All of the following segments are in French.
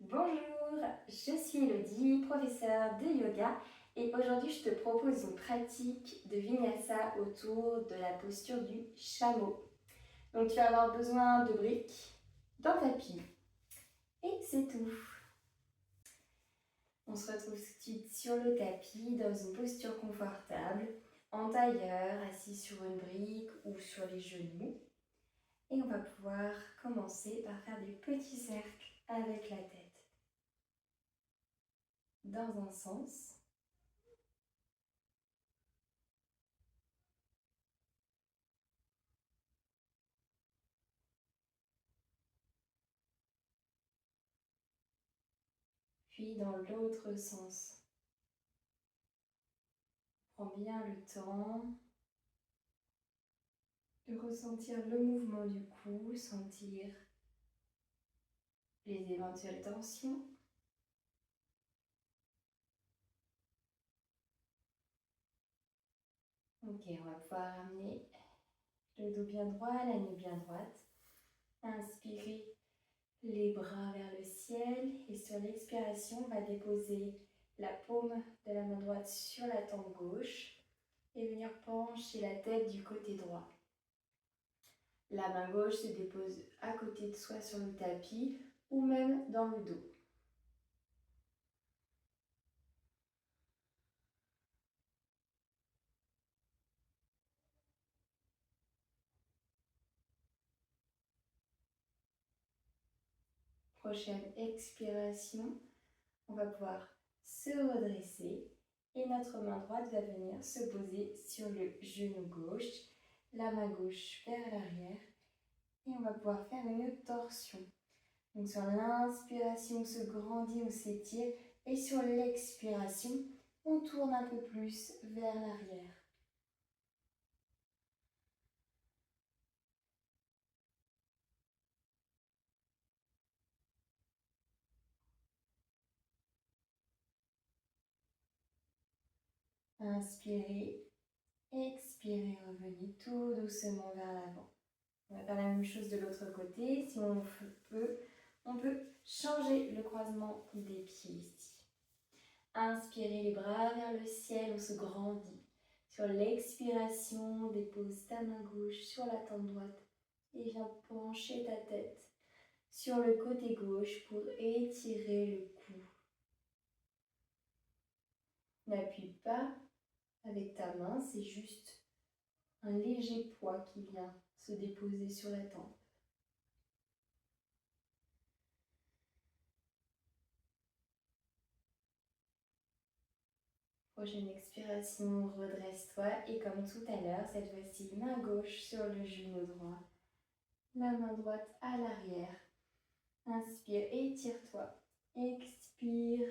Bonjour, je suis Elodie, professeure de yoga et aujourd'hui je te propose une pratique de vinyasa autour de la posture du chameau. Donc tu vas avoir besoin de briques, d'un tapis et c'est tout. On se retrouve tout de suite sur le tapis dans une posture confortable, en tailleur, assis sur une brique ou sur les genoux. Et on va pouvoir commencer par faire des petits cercles avec la tête. Dans un sens, puis dans l'autre sens. Prends bien le temps de ressentir le mouvement du cou, sentir les éventuelles tensions. Ok, on va pouvoir ramener le dos bien droit, la nuque bien droite. Inspirez les bras vers le ciel et sur l'expiration, on va déposer la paume de la main droite sur la tempe gauche et venir pencher la tête du côté droit. La main gauche se dépose à côté de soi sur le tapis ou même dans le dos. Prochaine expiration, on va pouvoir se redresser et notre main droite va venir se poser sur le genou gauche, la main gauche vers l'arrière et on va pouvoir faire une torsion. Donc sur l'inspiration, on se grandit, on s'étire et sur l'expiration, on tourne un peu plus vers l'arrière. Inspirez, expirez, revenez tout doucement vers l'avant. On va faire la même chose de l'autre côté. Si on peut changer le croisement des pieds ici. Inspirez les bras vers le ciel, on se grandit. Sur l'expiration, dépose ta main gauche sur la tempe droite et viens pencher ta tête sur le côté gauche pour étirer le cou. N'appuie pas avec ta main, c'est juste un léger poids qui vient se déposer sur la tempe. Prochaine expiration, redresse-toi et comme tout à l'heure, cette fois-ci, main gauche sur le genou droit, la main droite à l'arrière. Inspire, étire-toi. Expire,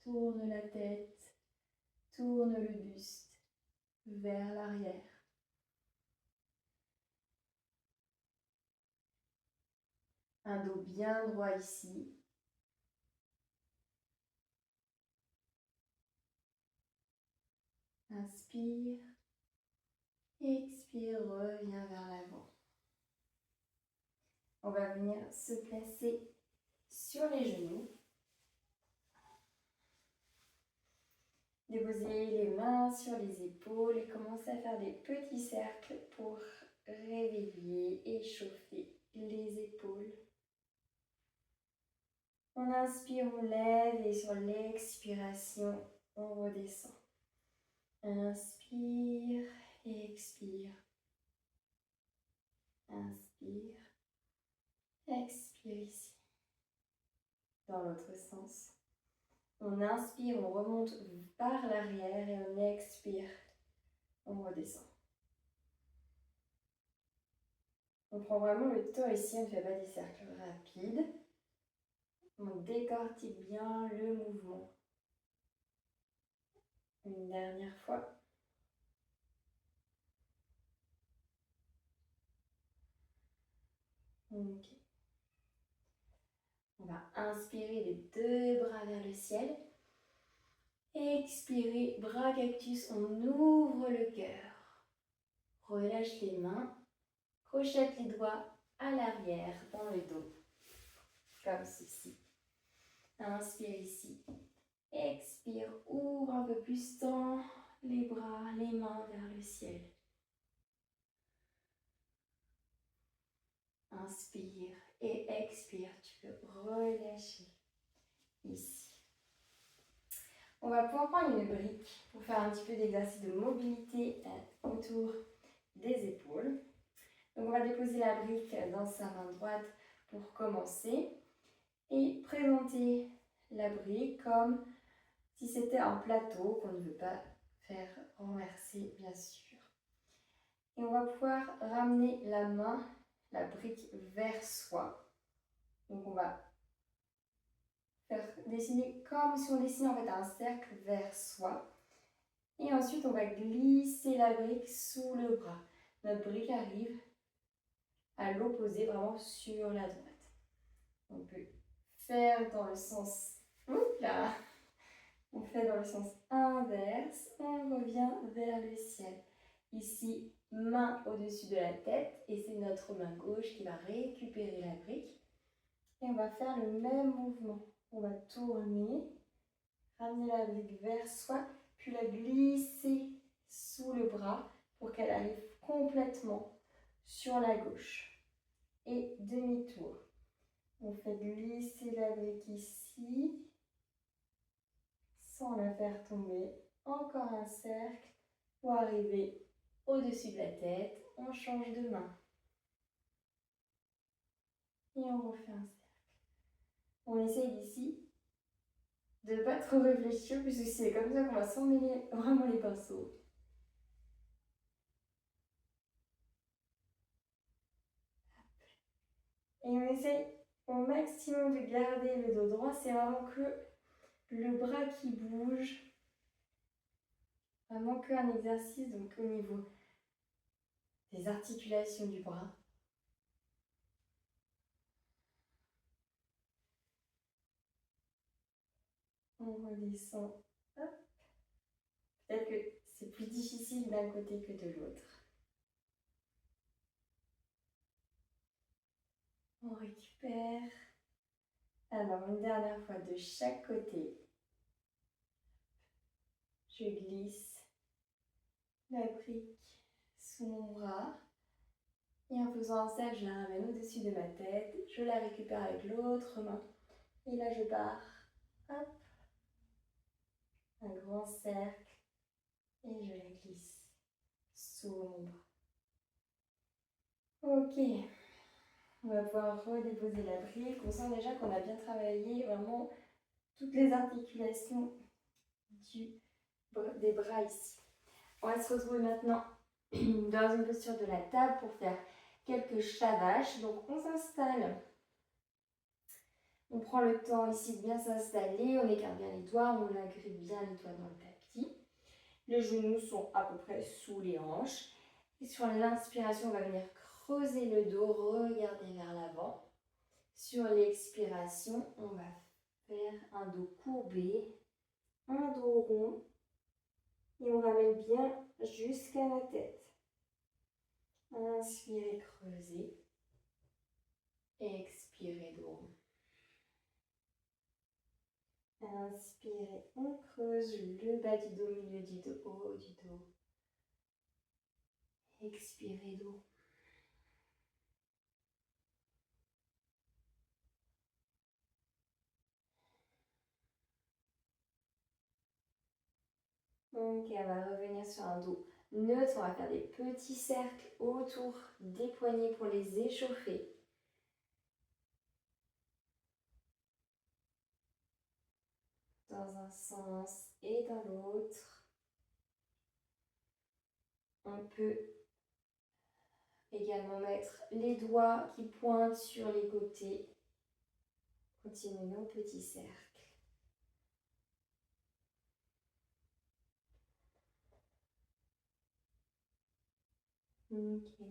tourne la tête, tourne le buste vers l'arrière. Un dos bien droit ici. Inspire, expire, reviens vers l'avant. On va venir se placer sur les genoux. Déposez les mains sur les épaules et commencez à faire des petits cercles pour réveiller et chauffer les épaules. On inspire, on lève et sur l'expiration, on redescend. Inspire et expire. Inspire, expire ici. Dans l'autre sens. On inspire, on remonte par l'arrière et on expire, on redescend. On prend vraiment le temps ici, on ne fait pas des cercles rapides. On décortique bien le mouvement. Une dernière fois. Ok. On va inspirer les deux bras vers le ciel. Expirez, bras cactus, on ouvre le cœur. Relâche les mains. Crochette les doigts à l'arrière, dans le dos. Comme ceci. Inspire ici. Expire, ouvre un peu plus, tends les bras, les mains vers le ciel. Inspire et expire, tu peux relâcher ici. On va pouvoir prendre une brique pour faire un petit peu d'exercice de mobilité autour des épaules. Donc on va déposer la brique dans sa main droite pour commencer et présenter la brique comme si c'était un plateau qu'on ne veut pas faire renverser bien sûr. Et on va pouvoir ramener la main, la brique vers soi. Donc on va faire dessiner comme si on dessinait en fait un cercle vers soi. Et ensuite on va glisser la brique sous le bras. Notre brique arrive à l'opposé, vraiment sur la droite. On peut faire dans le sens... Oups là. On fait dans le sens inverse, on revient vers le ciel. Ici, main au-dessus de la tête et c'est notre main gauche qui va récupérer la brique. Et on va faire le même mouvement. On va tourner, ramener la brique vers soi, puis la glisser sous le bras pour qu'elle arrive complètement sur la gauche. Et demi-tour. On fait glisser la brique ici, sans la faire tomber. Encore un cercle pour arriver au-dessus de la tête. On change de main. Et on refait un cercle. On essaye ici de ne pas trop réfléchir puisque c'est comme ça qu'on va s'emmêler vraiment les pinceaux. Et on essaye au maximum de garder le dos droit. C'est vraiment que le bras qui bouge. Vraiment qu'un exercice donc au niveau des articulations du bras. On redescend. Peut-être que c'est plus difficile d'un côté que de l'autre. On récupère. Alors, une dernière fois de chaque côté. Je glisse la brique sous mon bras. Et en faisant un cercle, je la ramène au-dessus de ma tête. Je la récupère avec l'autre main. Et là, je pars. Hop. Un grand cercle. Et je la glisse sous mon bras. Ok. On va pouvoir redéposer la brique. On sent déjà qu'on a bien travaillé vraiment toutes les articulations des bras ici. On va se retrouver maintenant dans une posture de la table pour faire quelques chavaches. Donc on s'installe. On prend le temps ici de bien s'installer. On écarte bien les doigts. On agrippe bien les doigts dans le tapis. Les genoux sont à peu près sous les hanches. Et sur l'inspiration, on va venir creuser le dos, regarder vers l'avant. Sur l'expiration, on va faire un dos courbé, un dos rond. Et on ramène bien jusqu'à la tête. Inspirez, creusez. Expirez, dos rond. Inspirez, on creuse le bas du dos, milieu du dos, haut du dos. Expirez, dos. Ok, on va revenir sur un dos neutre. On va faire des petits cercles autour des poignets pour les échauffer. Dans un sens et dans l'autre. On peut également mettre les doigts qui pointent sur les côtés. Continuez nos petits cercles. Ok.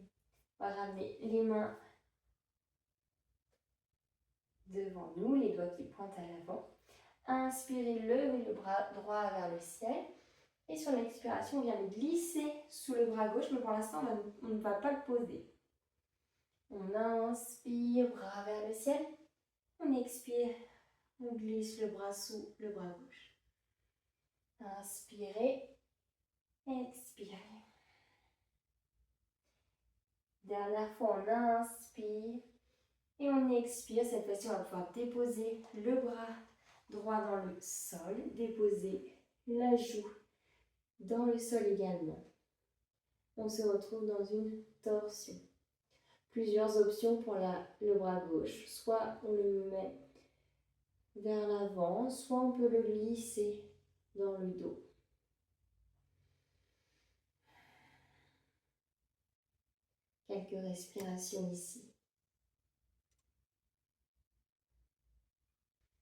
On va ramener les mains devant nous, les doigts qui pointent à l'avant. Inspirez, levez le bras droit vers le ciel. Et sur l'expiration, on vient le glisser sous le bras gauche, mais pour l'instant, on ne va pas le poser. On inspire, bras vers le ciel. On expire, On glisse le bras sous le bras gauche. Inspirez, expirez. Dernière fois, on inspire et on expire. Cette fois-ci, on va pouvoir déposer le bras droit dans le sol, déposer la joue dans le sol également. On se retrouve dans une torsion. Plusieurs options pour le bras gauche. Soit on le met vers l'avant, soit on peut le glisser dans le dos. Quelques respirations ici.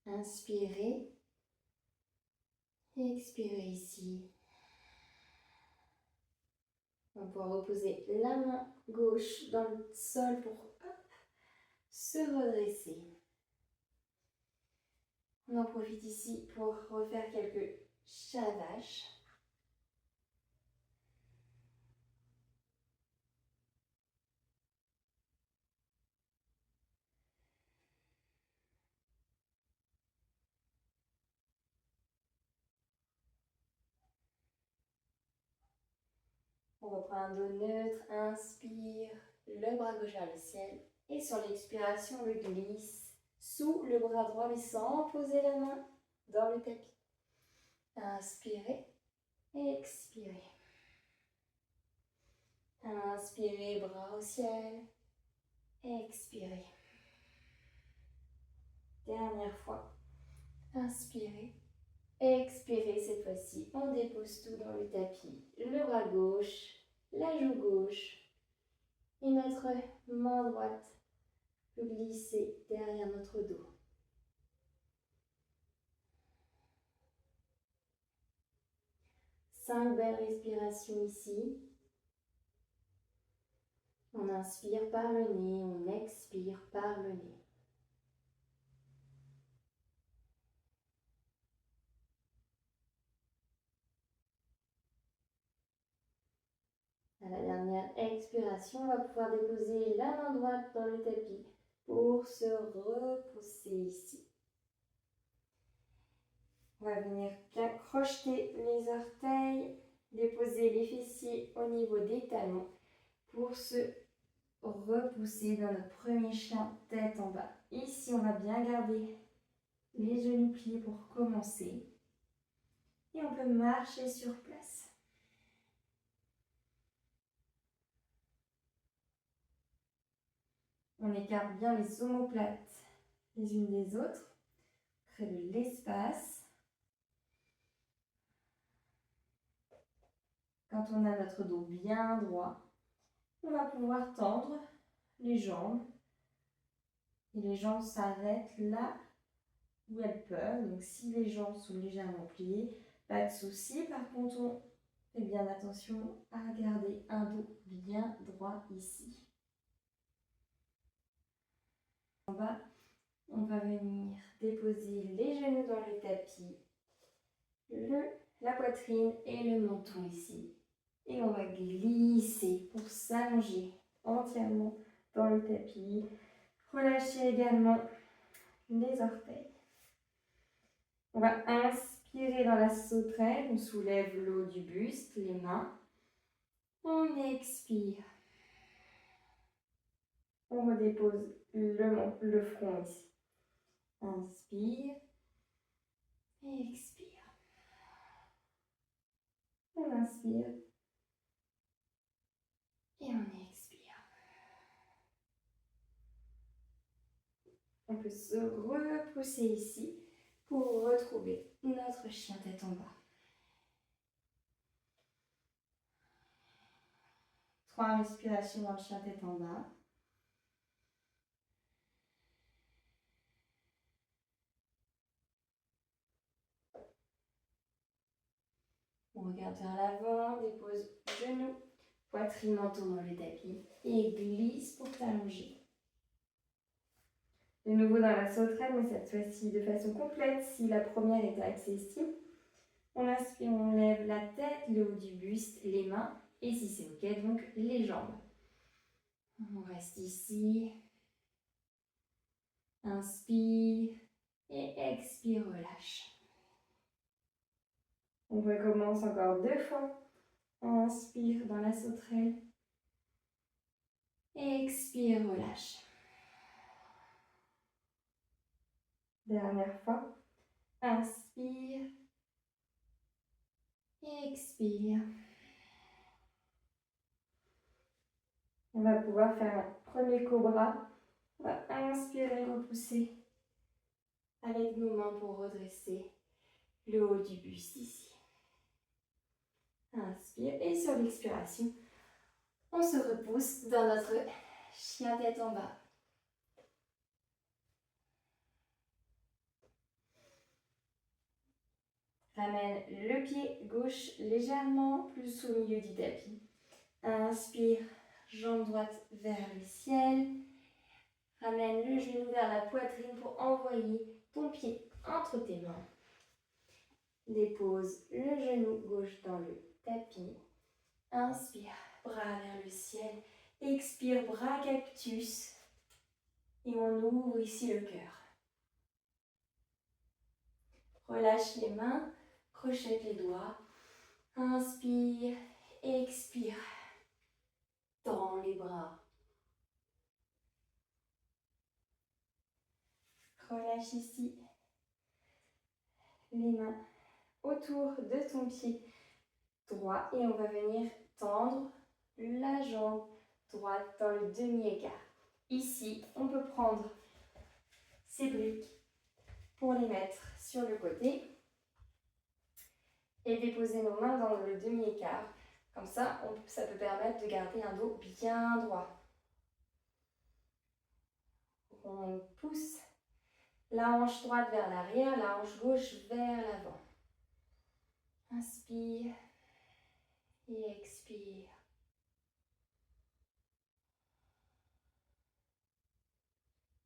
Inspirez. Expirez ici. On va pouvoir reposer la main gauche dans le sol pour se redresser. On en profite ici pour refaire quelques chavaches. On reprend un dos neutre, inspire, le bras gauche vers le ciel. Et sur l'expiration, on le glisse sous le bras droit, mais sans poser la main dans le tapis. Inspirez, expirez. Inspirez, bras au ciel. Expirez. Dernière fois. Inspirez. Expirez cette fois-ci. On dépose tout dans le tapis. Le bras gauche, la joue gauche. Et notre main droite peut glisser derrière notre dos. Cinq belles respirations ici. On inspire par le nez, on expire par le nez. À la dernière expiration, on va pouvoir déposer la main droite dans le tapis pour se repousser ici. On va venir bien crocheter les orteils, déposer les fessiers au niveau des talons pour se repousser dans notre premier chien tête en bas. Ici, on va bien garder les genoux pliés pour commencer. Et on peut marcher sur place. On écarte bien les omoplates les unes des autres. Crée de l'espace. Quand on a notre dos bien droit, on va pouvoir tendre les jambes. Et les jambes s'arrêtent là où elles peuvent. Donc si les jambes sont légèrement pliées, pas de souci. Par contre, on fait bien attention à garder un dos bien droit ici. En bas, on va venir déposer les genoux dans le tapis, la poitrine et le menton ici. Et on va glisser pour s'allonger entièrement dans le tapis. Relâchez également les orteils. On va inspirer dans la sauterelle. On soulève le haut du buste, les mains. On expire. On redépose le front ici. Inspire. Expire. On inspire. Et on expire. On peut se repousser ici pour retrouver notre chien tête en bas. 3 respirations dans le chien tête en bas. On regarde vers l'avant, dépose genoux, poitrine, menton dans le tapis et glisse pour t'allonger. De nouveau dans la sauterelle, mais cette fois-ci de façon complète si la première est accessible. On inspire, on lève la tête, le haut du buste, les mains et si c'est ok, donc les jambes. On reste ici. Inspire, Et expire, relâche. On recommence encore 2 fois. Inspire dans la sauterelle. Expire, relâche. Dernière fois. Inspire. Expire. On va pouvoir faire un premier cobra. On va inspirer, repousser avec nos mains pour redresser le haut du buste ici. Inspire et sur l'expiration, on se repousse dans notre chien tête en bas. Ramène le pied gauche légèrement plus au milieu du tapis. Inspire, jambe droite vers le ciel. Ramène le genou vers la poitrine pour envoyer ton pied entre tes mains. Dépose le genou gauche dans le tapis. Inspire, bras vers le ciel. Expire, bras cactus. Et on ouvre ici le cœur. Relâche les mains, crochette les doigts. Inspire, expire. Tends les bras. Relâche ici les mains autour de ton pied droit et on va venir tendre la jambe droite dans le demi-écart. Ici, on peut prendre ces briques pour les mettre sur le côté et déposer nos mains dans le demi-écart. Comme ça, ça peut permettre de garder un dos bien droit. On pousse la hanche droite vers l'arrière, la hanche gauche vers l'avant. Inspire et expire.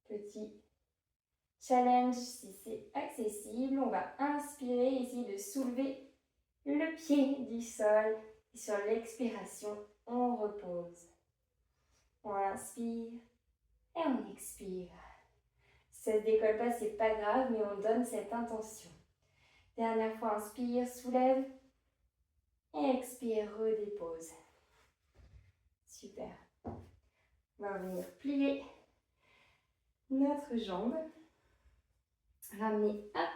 Petit challenge si c'est accessible. On va inspirer, essayer de soulever le pied du sol. Et sur l'expiration, on repose. On inspire et on expire. Si ça ne se décolle pas, c'est pas grave, mais on donne cette intention. Dernière fois, inspire, soulève. Et expire, redépose. Super. On va venir plier notre jambe. Ramener, hop,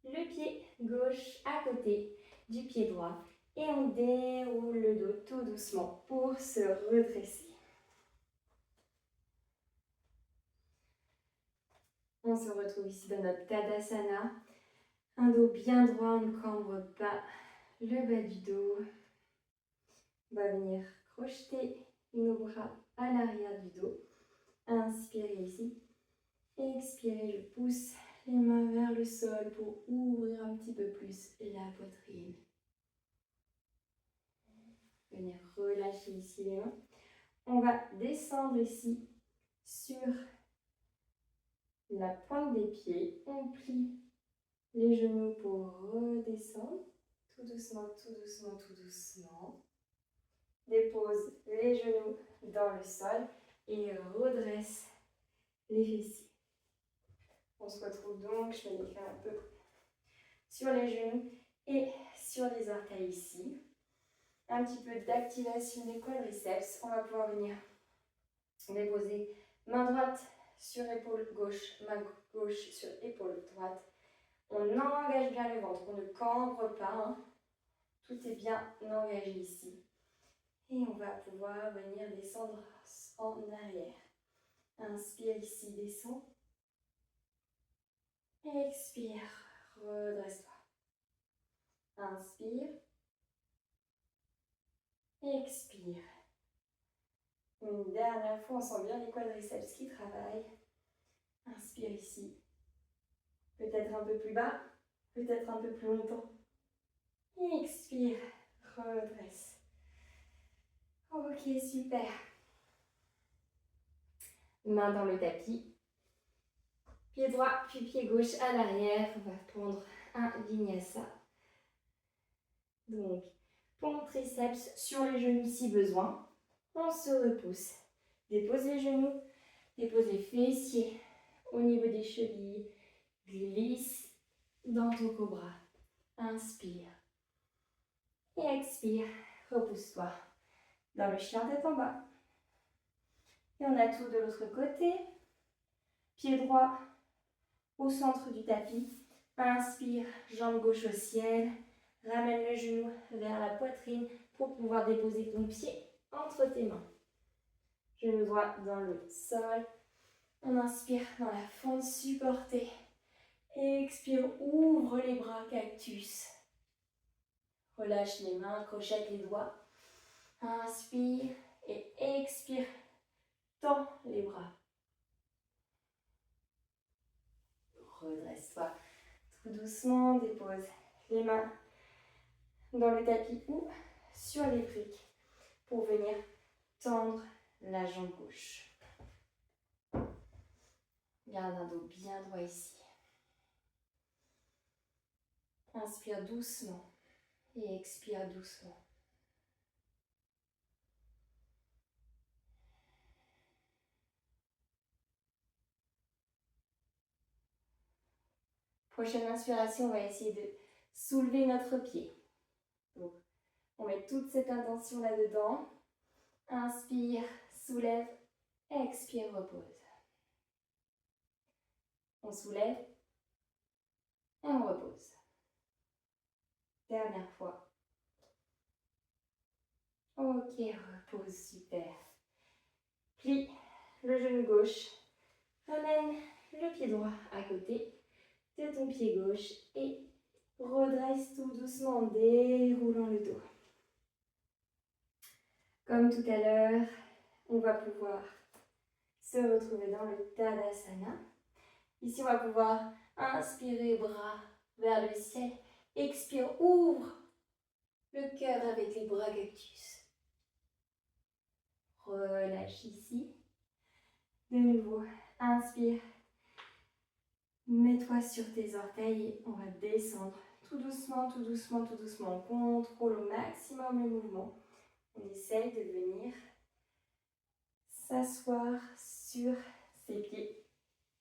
le pied gauche à côté du pied droit. Et on déroule le dos tout doucement pour se redresser. On se retrouve ici dans notre Tadasana. Un dos bien droit, on ne cambre pas le bas du dos. On va venir crocheter nos bras à l'arrière du dos. Inspirez ici. Expirez, je pousse les mains vers le sol pour ouvrir un petit peu plus la poitrine. Venir relâcher ici les mains. On va descendre ici sur la pointe des pieds. On plie les genoux pour redescendre. Tout doucement, tout doucement, tout doucement. Dépose les genoux dans le sol et redresse les fessiers. On se retrouve donc, je vais l'écrire un peu, sur les genoux et sur les orteils ici. Un petit peu d'activation des quadriceps. On va pouvoir venir déposer main droite sur épaule gauche, main gauche sur épaule droite. On engage bien le ventre, on ne cambre pas. Hein. Tout est bien engagé ici. Et on va pouvoir venir descendre en arrière. Inspire ici, descends. Expire, redresse-toi. Inspire. Expire. Une dernière fois, on sent bien les quadriceps qui travaillent. Inspire ici. Peut-être un peu plus bas, peut-être un peu plus longtemps. Expire, redresse. Ok, super. Main dans le tapis. Pied droit, puis pied gauche à l'arrière. On va prendre un vinyasa. Donc, pompe triceps sur les genoux si besoin. On se repousse. Dépose les genoux, dépose les fessiers au niveau des chevilles. Glisse dans ton cobra. Inspire. Et expire. Repousse-toi dans le chien tête en bas. Et on a tout de l'autre côté. Pied droit au centre du tapis. Inspire, jambe gauche au ciel. Ramène le genou vers la poitrine pour pouvoir déposer ton pied entre tes mains. Genou droit dans le sol. On inspire dans la fente supportée. Expire, ouvre les bras, cactus. Relâche les mains, crochette les doigts. Inspire et expire. Tends les bras. Redresse-toi tout doucement. Dépose les mains dans le tapis ou sur les briques pour venir tendre la jambe gauche. Garde un dos bien droit ici. Inspire doucement et expire doucement. Prochaine inspiration, on va essayer de soulever notre pied. Donc, on met toute cette intention là-dedans. Inspire, soulève, expire, repose. On soulève et on repose. Dernière fois. Ok, repose, super. Plie le genou gauche. Ramène le pied droit à côté de ton pied gauche et redresse tout doucement en déroulant le dos. Comme tout à l'heure, on va pouvoir se retrouver dans le Tadasana. Ici, on va pouvoir inspirer, bras vers le ciel. Expire, ouvre le cœur avec les bras cactus. Relâche ici. De nouveau, inspire. Mets-toi sur tes orteils et on va descendre tout doucement, tout doucement, tout doucement. On contrôle au maximum le mouvement. On essaye de venir s'asseoir sur ses pieds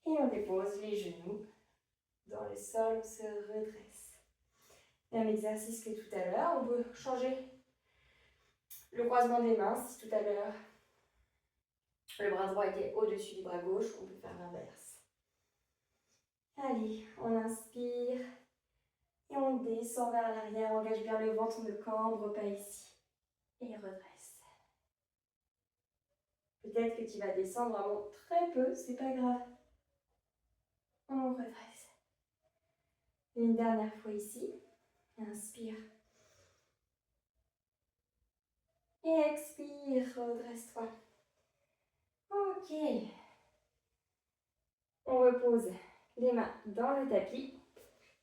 et on dépose les genoux dans le sol, on se redresse. Même exercice que tout à l'heure, on peut changer le croisement des mains. Si tout à l'heure le bras droit était au-dessus du bras gauche, on peut faire l'inverse. Allez, on inspire et on descend vers l'arrière, engage bien le ventre, on ne cambre pas ici et redresse. Peut-être que tu vas descendre vraiment très peu, c'est pas grave. On redresse. Et une dernière fois ici. Inspire. Et expire, redresse-toi. Ok. On repose les mains dans le tapis.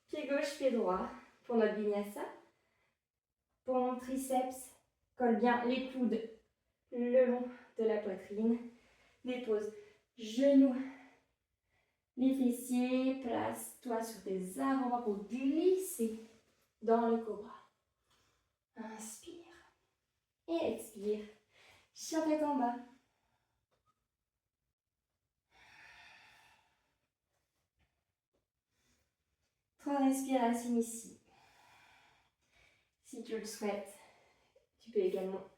Pied gauche, pied droit pour notre vinyasa. Pour triceps, colle bien les coudes le long de la poitrine. Dépose genoux, les fessiers. Place-toi sur tes avant-bras pour glisser dans le cobra. Inspire. Et expire. Chien tête en bas. Trois respirations ici. Si tu le souhaites, tu peux également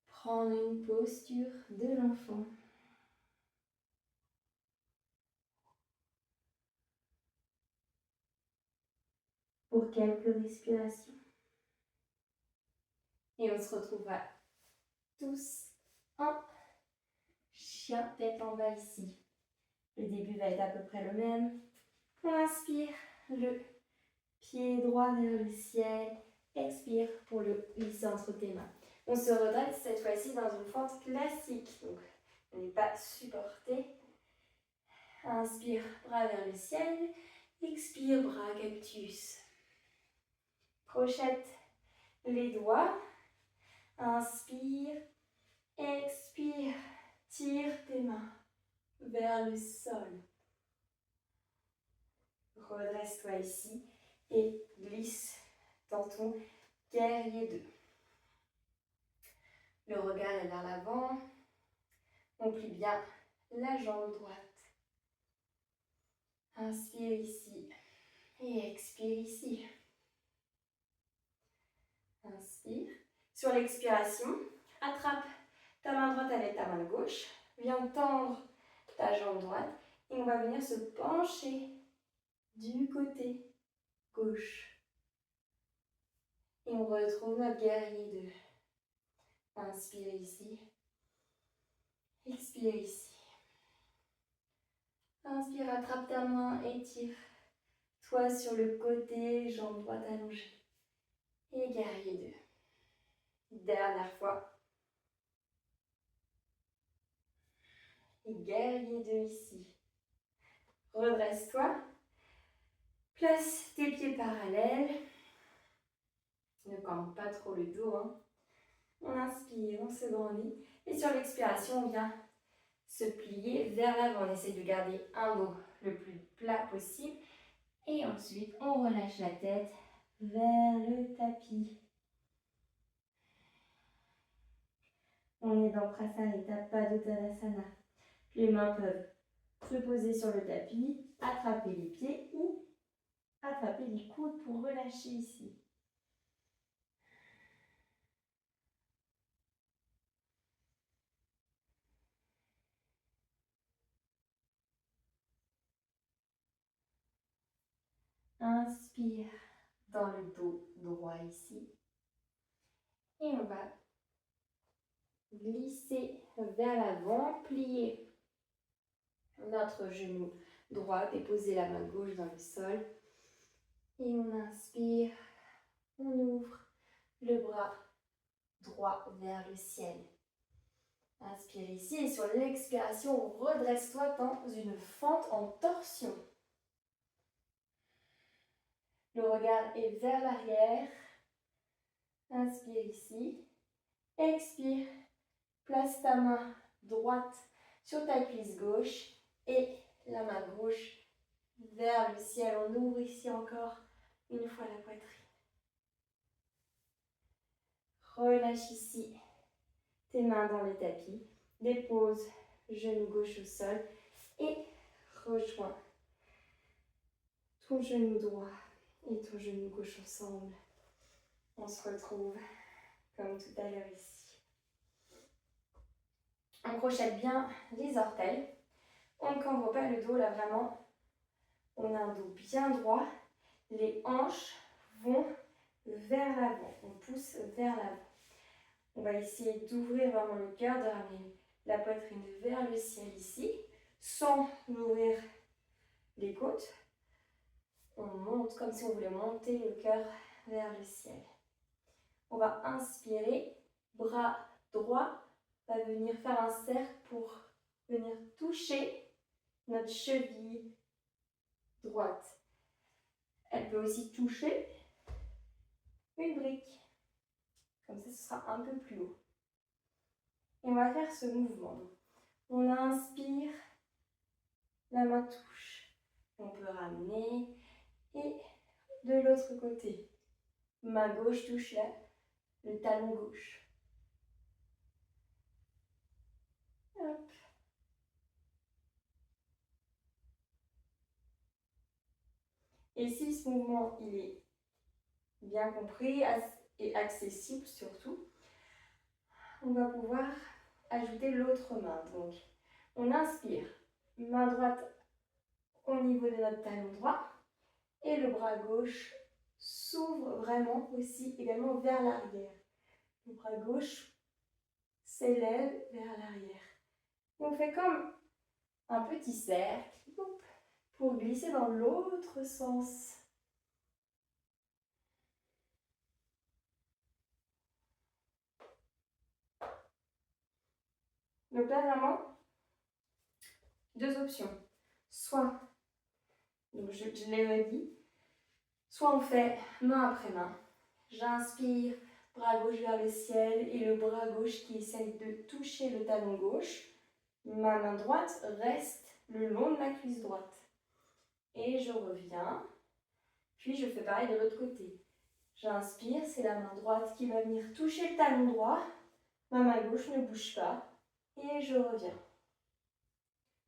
prendre une posture de l'enfant. Pour quelques respirations. Et on se retrouvera tous en chien tête en bas ici. Le début va être à peu près le même. On inspire, le pied droit vers le ciel. Expire pour le glisser entre tes mains. On se redresse cette fois-ci dans une fente classique. Donc, on n'est pas supporté. Inspire, bras vers le ciel. Expire, bras cactus. Crochette les doigts. Inspire, expire. Tire tes mains vers le sol. Redresse-toi ici et glisse dans ton guerrier 2. Le regard est vers l'avant. On plie bien la jambe droite. Inspire ici et expire ici. Inspire. Sur l'expiration, attrape ta main droite avec ta main gauche. Viens tendre ta jambe droite et on va venir se pencher du côté gauche. Et on retrouve notre guerrier 2. Inspire ici. Expire ici. Inspire, attrape ta main, étire. Toi sur le côté, jambe droite allongée. Et guerrier 2. Dernière fois. Et guerrier 2 ici. Redresse-toi. Place tes pieds parallèles. Ne campe pas trop le dos. Hein. On inspire, on se grandit. Et sur l'expiration, on vient se plier vers l'avant. On essaye de garder un dos le plus plat possible. Et ensuite, on relâche la tête vers le tapis. On est dans Prasarita Padottanasana. Les mains peuvent se poser sur le tapis, attraper les pieds ou attraper les coudes pour relâcher ici. Inspire dans le dos droit ici. Et on va glisser vers l'avant, plier notre genou droit, déposer la main gauche dans le sol. Et on inspire, on ouvre le bras droit vers le ciel. Inspire ici et sur l'expiration, redresse-toi dans une fente en torsion. Le regard est vers l'arrière. Inspire ici. Expire. Place ta main droite sur ta cuisse gauche et la main gauche vers le ciel. On ouvre ici encore une fois la poitrine. Relâche ici tes mains dans le tapis. Dépose genou gauche au sol et rejoins ton genou droit et ton genou gauche ensemble. On se retrouve comme tout à l'heure ici. On crochette bien les orteils. On ne cambre pas le dos là vraiment. On a un dos bien droit. Les hanches vont vers l'avant. On pousse vers l'avant. On va essayer d'ouvrir vraiment le cœur, de ramener la poitrine vers le ciel ici, sans ouvrir les côtes. On monte comme si on voulait monter le cœur vers le ciel. On va inspirer, bras droit va venir faire un cercle pour venir toucher notre cheville droite. Elle peut aussi toucher une brique. Comme ça, ce sera un peu plus haut. Et on va faire ce mouvement. On inspire, la main touche. On peut ramener et de l'autre côté. Main gauche touche le talon gauche. Hop. Et si ce mouvement il est bien compris et accessible surtout, on va pouvoir ajouter l'autre main. Donc, on inspire, main droite au niveau de notre talon droit et le bras gauche s'ouvre vraiment aussi également vers l'arrière. Le bras gauche s'élève vers l'arrière. On fait comme un petit cercle pour glisser dans l'autre sens. Donc là, vraiment, deux options. Soit, donc je l'ai dit, soit on fait main après main. J'inspire, bras gauche vers le ciel et le bras gauche qui essaye de toucher le talon gauche. Ma main droite reste le long de ma cuisse droite. Et je reviens, puis je fais pareil de l'autre côté. J'inspire, c'est la main droite qui va venir toucher le talon droit. Ma main gauche ne bouge pas et je reviens.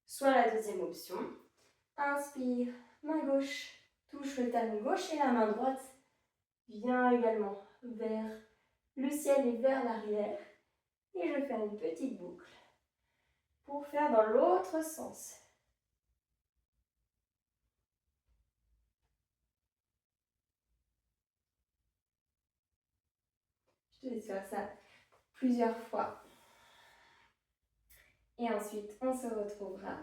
Soit la deuxième option, Inspire, main gauche touche le talon gauche et la main droite vient également vers le ciel et vers l'arrière. Et je fais une petite boucle pour faire dans l'autre sens. Je te laisse faire ça plusieurs fois. Et ensuite, on se retrouvera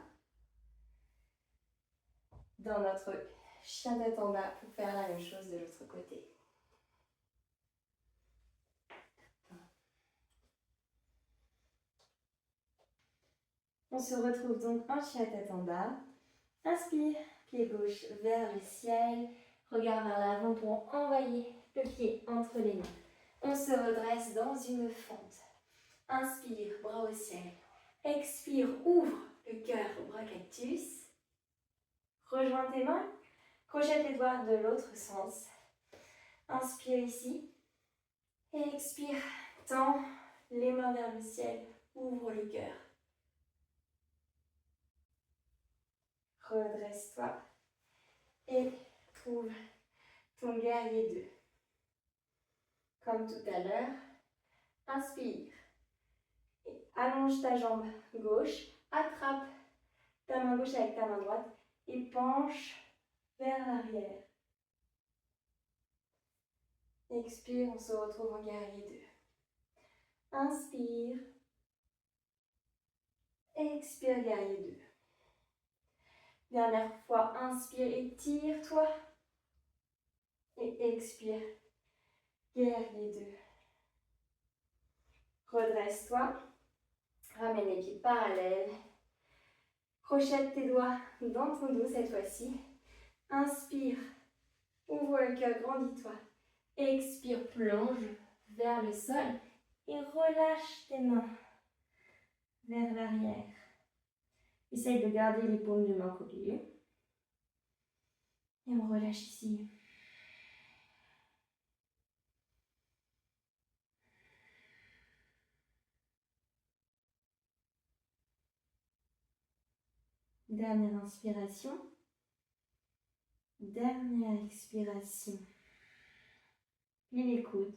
dans notre chien tête en bas pour faire la même chose de l'autre côté. On se retrouve donc en chien tête en bas. Inspire, pied gauche vers le ciel. Regard vers l'avant pour envoyer le pied entre les mains. On se redresse dans une fente. Inspire, bras au ciel. Expire, ouvre le cœur au bras cactus. Rejoins tes mains. Crochette les doigts de l'autre sens. Inspire ici. Et expire, tends les mains vers le ciel. Ouvre le cœur. Redresse-toi. Et trouve ton guerrier 2. Comme tout à l'heure, inspire. Et allonge ta jambe gauche. Attrape ta main gauche avec ta main droite. Et penche vers l'arrière. Expire, on se retrouve en guerrier 2. Inspire. Expire, guerrier 2. Dernière fois, inspire, étire-toi. Et expire, guerrier 2. Redresse-toi. Ramène les pieds parallèles. Crochette tes doigts dans ton dos cette fois-ci. Inspire, ouvre le cœur, grandis-toi. Expire, plonge vers le sol et relâche tes mains vers l'arrière. Essaye de garder les paumes de main collées. Et on relâche ici. Dernière inspiration. Dernière expiration. Plie les coudes.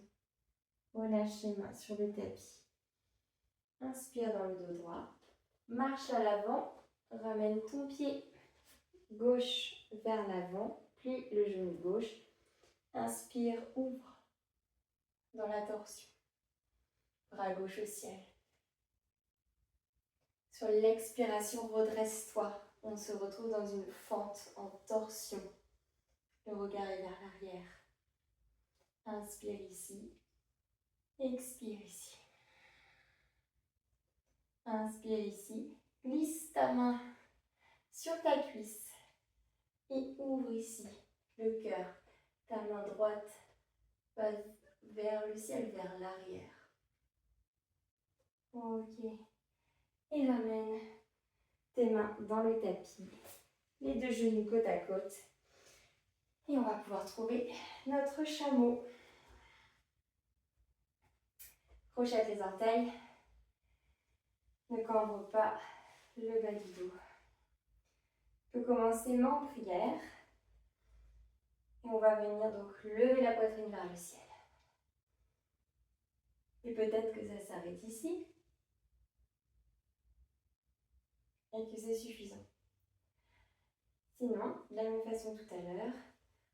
Relâche les mains sur le tapis. Inspire dans le dos droit. Marche à l'avant. Ramène ton pied gauche vers l'avant. Plie le genou gauche. Inspire, ouvre dans la torsion. Bras gauche au ciel. Sur l'expiration, redresse-toi. On se retrouve dans une fente en torsion. Le regard est vers l'arrière. Inspire ici. Expire ici. Inspire ici. Glisse ta main sur ta cuisse. Et ouvre ici le cœur. Ta main droite va vers le ciel, vers l'arrière. Ok. Et ramène tes mains dans le tapis. Les deux genoux côte à côte. Et on va pouvoir trouver notre chameau. Crochette les orteils. Ne cambre pas le bas du dos. On peut commencer main en prière. Et on va venir donc lever la poitrine vers le ciel. Et peut-être que ça s'arrête ici. Et que c'est suffisant. Sinon, de la même façon tout à l'heure,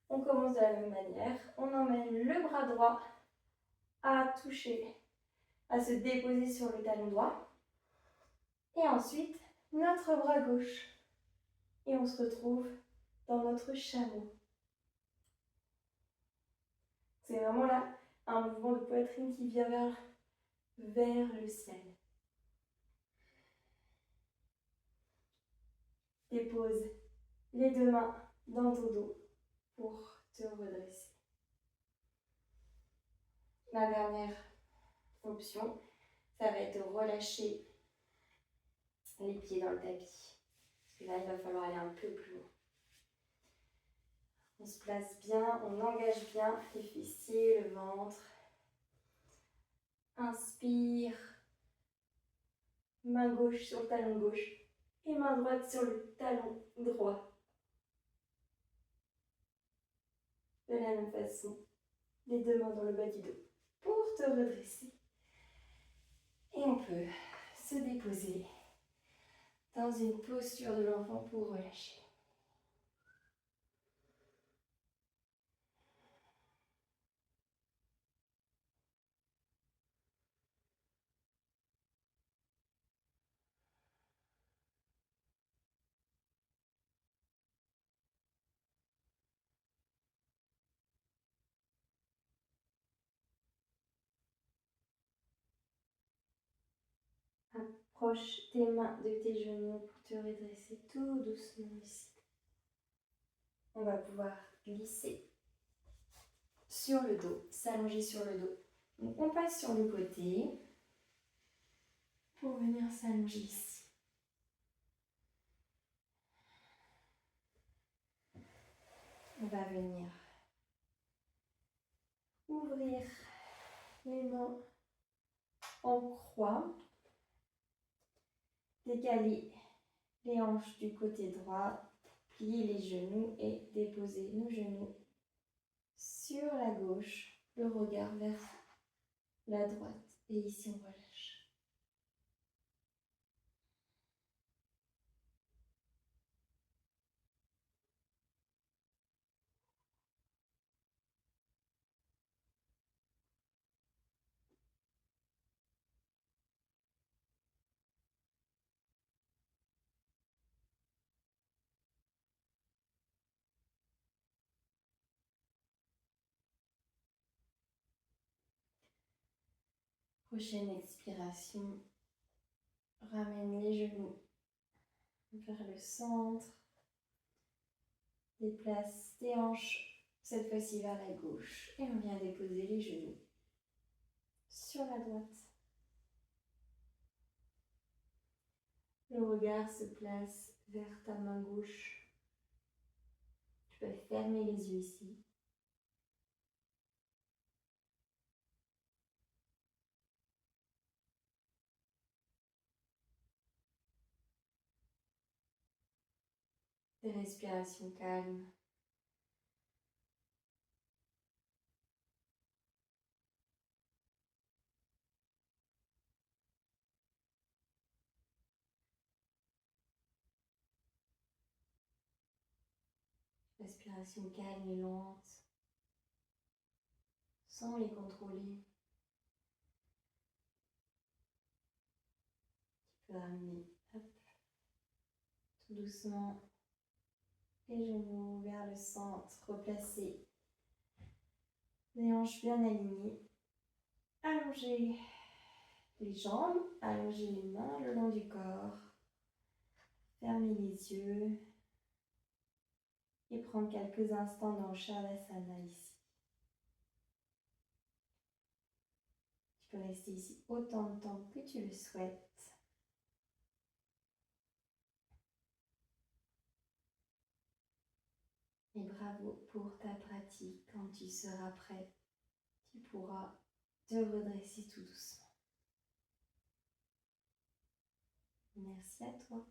on commence de la même manière. On emmène le bras droit à toucher, à se déposer sur le talon droit. Et ensuite, notre bras gauche. Et on se retrouve dans notre chameau. C'est vraiment là un mouvement de poitrine qui vient vers le ciel. Dépose les deux mains dans ton dos pour te redresser. La dernière option, ça va être de relâcher les pieds dans le tapis. Parce que là, il va falloir aller un peu plus loin. On se place bien, on engage bien les fessiers, le ventre. Inspire. Main gauche sur le talon gauche et main droite sur le talon droit. De la même façon, les deux mains dans le bas du dos pour te redresser. Et on peut se déposer dans une posture de l'enfant pour relâcher. Approche tes mains de tes genoux pour te redresser tout doucement ici. On va pouvoir glisser sur le dos, s'allonger sur le dos. Donc on passe sur le côté pour venir s'allonger ici. On va venir ouvrir les mains en croix, décaler les hanches du côté droit, plier les genoux et déposer nos genoux sur la gauche, le regard vers la droite. Et ici on relâche. Prochaine expiration, ramène les genoux vers le centre, déplace tes hanches, cette fois-ci vers la gauche, et on vient déposer les genoux sur la droite. Le regard se place vers ta main gauche. Tu peux fermer les yeux ici. Des respirations calmes. Respiration calme et lente, sans les contrôler. Tu peux ramener, hop, tout doucement, les genoux vers le centre, replacer les hanches bien alignées. Allonger les jambes, allonger les mains le long du corps. Fermer les yeux et prendre quelques instants dans Shavasana ici. Tu peux rester ici autant de temps que tu le souhaites. Et bravo pour ta pratique. Quand tu seras prêt, tu pourras te redresser tout doucement. Merci à toi.